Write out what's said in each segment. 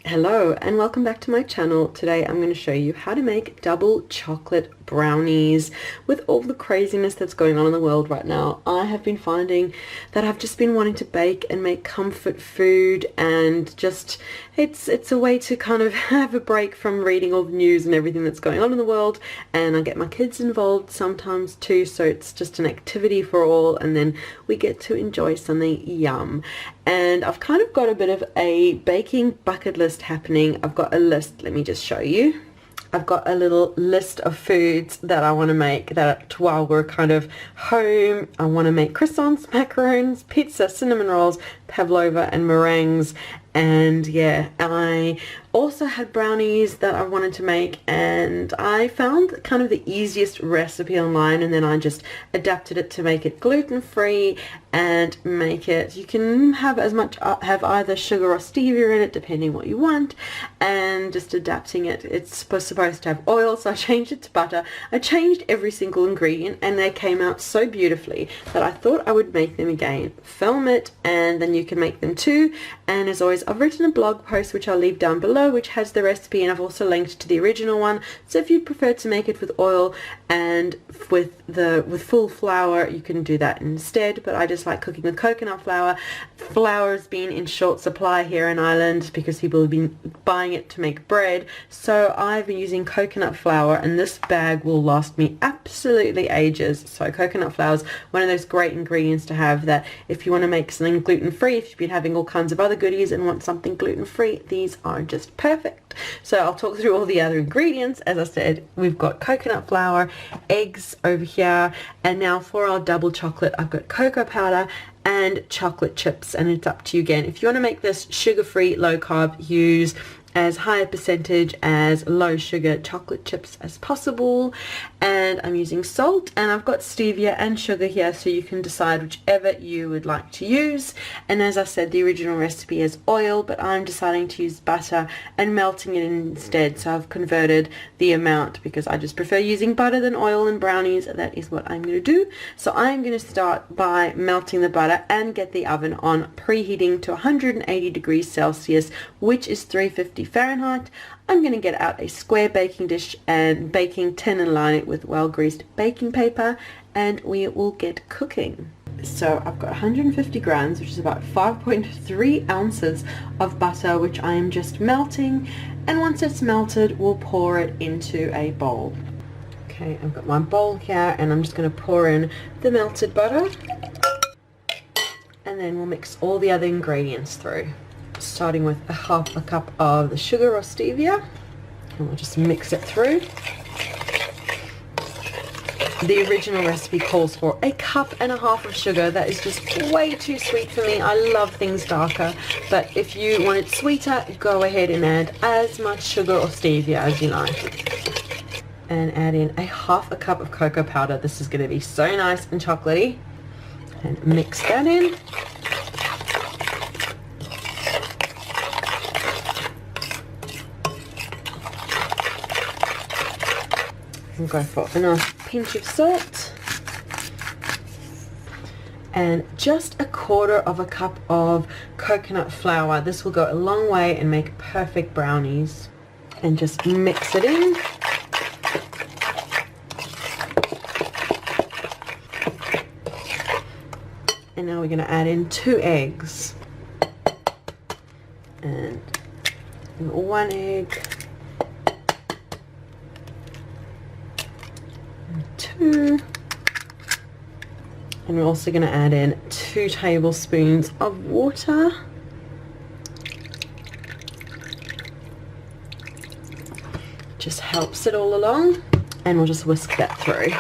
Hello and welcome back to my channel. Today I'm going to show you how to make double chocolate brownies. With all the craziness that's going on in the world right now, I have been finding that I've just been wanting to bake and make comfort food, and just it's a way to kind of have a break from reading all the news and everything that's going on in the world, and I get my kids involved sometimes too, so it's just an activity for all, and then we get to enjoy something yum. And I've kind of got a bit of a baking bucket list happening. I've got a list, let me just show you. I've got a little list of foods that I want to make that while we're kind of home. I want to make croissants, macarons, pizza, cinnamon rolls, pavlova and meringues. And yeah, I also had brownies that I wanted to make, and I found kind of the easiest recipe online, and then I just adapted it to make it gluten-free and make it, you can have as much, have either sugar or stevia in it depending what you want, and just adapting it. It's supposed to have oil, so I changed it to butter. I changed every single ingredient and they came out so beautifully that I thought I would make them again, film it, and then you can make them too. And as always, I've written a blog post which I'll leave down below, which has the recipe, and I've also linked to the original one, so if you prefer to make it with oil and with full flour, you can do that instead. But I just like cooking with coconut flour. Flour's been in short supply here in Ireland because people have been buying it to make bread, so I've been using coconut flour, and this bag will last me absolutely ages. So coconut flour is one of those great ingredients to have, that if you want to make something gluten-free, if you've been having all kinds of other goodies and want something gluten-free, these are just perfect. So I'll talk through all the other ingredients. As I said, we've got coconut flour, eggs over here, and now for our double chocolate, I've got cocoa powder and chocolate chips, and it's up to you again. If you want to make this sugar-free, low carb, use as high a percentage as low sugar chocolate chips as possible. And I'm using salt, and I've got stevia and sugar here, so you can decide whichever you would like to use. And as I said, the original recipe is oil, but I'm deciding to use butter and melting it instead, so I've converted the amount because I just prefer using butter than oil in brownies. That is what I'm going to do. So I'm going to start by melting the butter and get the oven on preheating to 180 degrees Celsius, which is 350 Fahrenheit. I'm going to get out a square baking dish and baking tin and line it with well-greased baking paper, and we will get cooking. So I've got 150 grams, which is about 5.3 ounces of butter, which I am just melting, and once it's melted, we'll pour it into a bowl. Okay, I've got my bowl here, and I'm just going to pour in the melted butter, and then we'll mix all the other ingredients through, starting with a half a cup of the sugar or stevia, and we'll just mix it through. The original recipe calls for a cup and a half of sugar. That is just way too sweet for me. I love things darker, but if you want it sweeter, go ahead and add as much sugar or stevia as you like. And add in a half a cup of cocoa powder. This is going to be so nice and chocolatey. And mix that in. We'll go for a nice pinch of salt and just a quarter of a cup of coconut flour. This will go a long way and make perfect brownies. And just mix it in. And now we're going to add in 2 eggs. And 1 egg. 2, and we're also going to add in 2 tablespoons of water, just helps it all along, and we'll just whisk that through.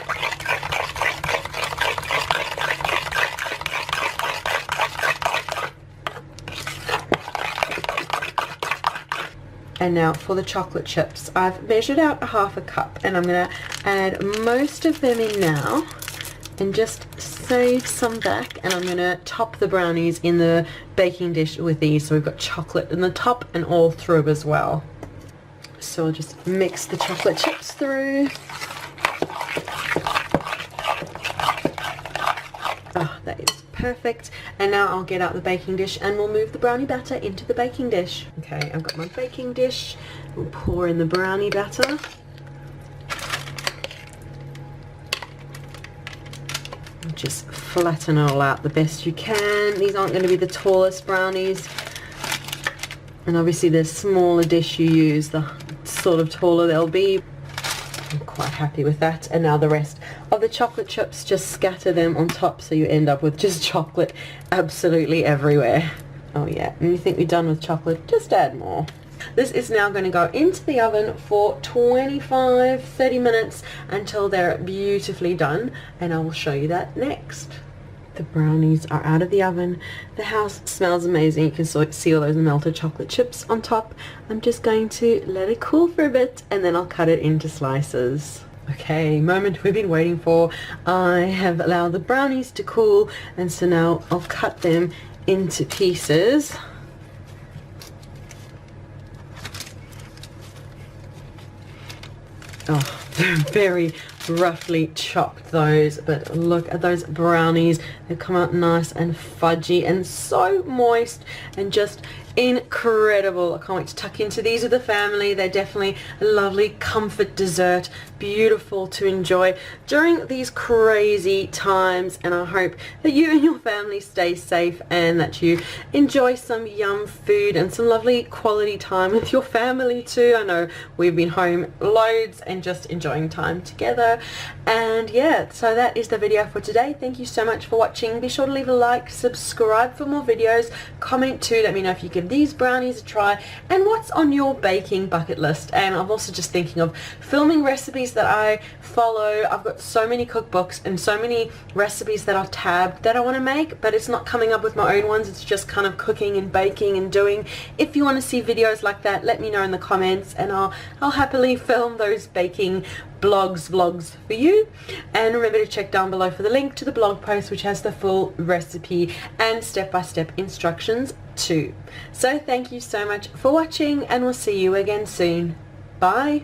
And now for the chocolate chips, I've measured out a half a cup, and I'm going to add most of them in now and just save some back, and I'm going to top the brownies in the baking dish with these, so we've got chocolate in the top and all through as well. So I'll just mix the chocolate chips through. Oh, that is perfect. And now I'll get out the baking dish and we'll move the brownie batter into the baking dish. Okay, I've got my baking dish. We'll pour in the brownie batter. Just flatten it all out the best you can. These aren't going to be the tallest brownies, and obviously the smaller dish you use, the sort of taller they'll be. I'm quite happy with that. And now the rest of the chocolate chips, just scatter them on top so you end up with just chocolate absolutely everywhere. Oh yeah, and you think we're done with chocolate, just add more. This is now going to go into the oven for 25-30 minutes until they're beautifully done, and I will show you that next. The brownies are out of the oven. The house smells amazing. You can see all those melted chocolate chips on top. I'm just going to let it cool for a bit and then I'll cut it into slices. Okay, moment we've been waiting for. I have allowed the brownies to cool, and so now I'll cut them into pieces. Oh, very roughly chopped those, but look at those brownies. They've come out nice and fudgy and so moist and just incredible. I can't wait to tuck into these with the family. They're definitely a lovely comfort dessert, beautiful to enjoy during these crazy times, and I hope that you and your family stay safe and that you enjoy some yum food and some lovely quality time with your family too. I know we've been home loads and just enjoying time together. And yeah, so that is the video for today. Thank you so much for watching. Be sure to leave a like, subscribe for more videos, comment too, let me know if you give these brownies a try and what's on your baking bucket list. And I'm also just thinking of filming recipes that I follow. I've got so many cookbooks and so many recipes that are tabbed that I want to make, but it's not coming up with my own ones. It's just kind of cooking and baking and doing. If you want to see videos like that, let me know in the comments and I'll happily film those baking vlogs for you. And remember to check down below for the link to the blog post, which has the full recipe and step-by-step instructions too. So thank you so much for watching, and we'll see you again soon. Bye.